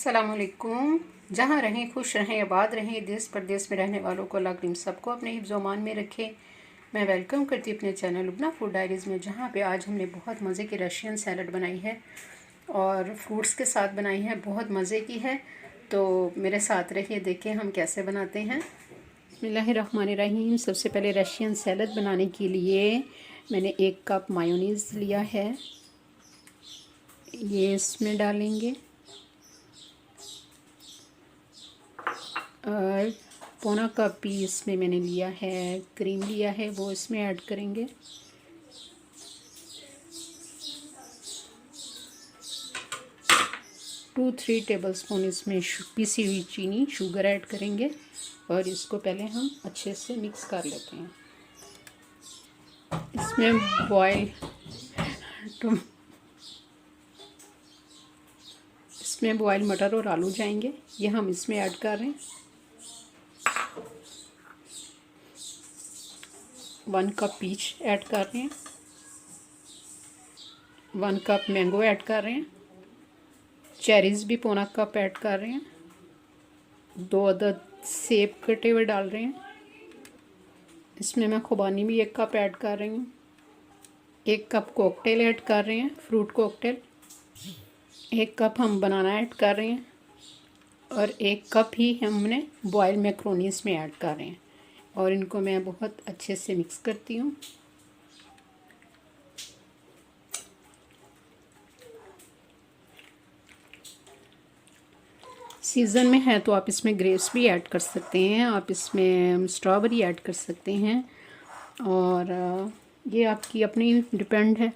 अस्सलामुअलैकुम। जहाँ रहें खुश रहें, आबाद रहें। देश परदेश में रहने वालों को अल्लाह करीम सबको अपने हिफ्ज़-ओ-अमान में रखे। मैं वेलकम करती हूँ अपने चैनल लुबना फूड डायरीज़ में, जहाँ पे आज हमने बहुत मज़े की रशियन सैलड बनाई है और फ्रूट्स के साथ बनाई है, बहुत मज़े की है। तो मेरे साथ रहिए, देखें हम कैसे बनाते हैं। बिस्मिल्लाहिर्रहमानिर्रहीम। सबसे पहले रशियन सैलड बनाने के लिए मैंने 1 कप मायोनीज़ लिया है, ये इसमें डालेंगे और पौना कप भी इसमें मैंने लिया है क्रीम लिया है, वो इसमें ऐड करेंगे। टू 3 टेबलस्पून इसमें पिसी हुई चीनी शुगर ऐड करेंगे और इसको पहले हम अच्छे से मिक्स कर लेते हैं। इसमें बॉयल मटर और आलू जाएंगे, ये हम इसमें ऐड कर रहे हैं। 1 कप पीच ऐड कर रहे हैं, 1 कप मैंगो ऐड कर रहे हैं, चेरीज़ भी पौना कप ऐड कर रहे हैं, 2 अदद सेब कटे हुए डाल रहे हैं। इसमें मैं खुबानी भी 1 कप ऐड कर रही हूँ। 1 कप कॉकटेल ऐड कर रहे हैं, फ्रूट कॉकटेल। 1 कप हम बनाना ऐड कर रहे हैं और 1 कप ही हमने बॉयल मैक्रोनी इसमें ऐड कर रहे हैं और इनको मैं बहुत अच्छे से मिक्स करती हूँ। सीज़न में है तो आप इसमें ग्रेप्स भी ऐड कर सकते हैं, आप इसमें स्ट्रॉबेरी ऐड कर सकते हैं और ये आपकी अपनी डिपेंड है।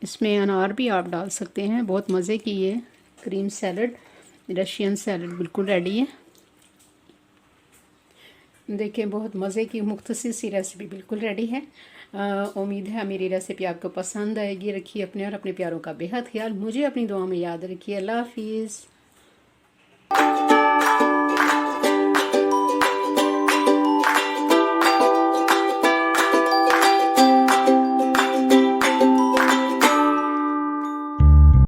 इसमें अनार भी आप डाल सकते हैं। बहुत मज़े की ये क्रीम सैलड, रशियन सैलड बिल्कुल रेडी है। देखिए बहुत मज़े की मुख्तसर सी रेसिपी बिल्कुल रेडी है। उम्मीद है मेरी रेसिपी आपको पसंद आएगी। रखिए अपने और अपने प्यारों का बेहद ख्याल। मुझे अपनी दुआ में याद रखिए। अल्लाह हाफिज़।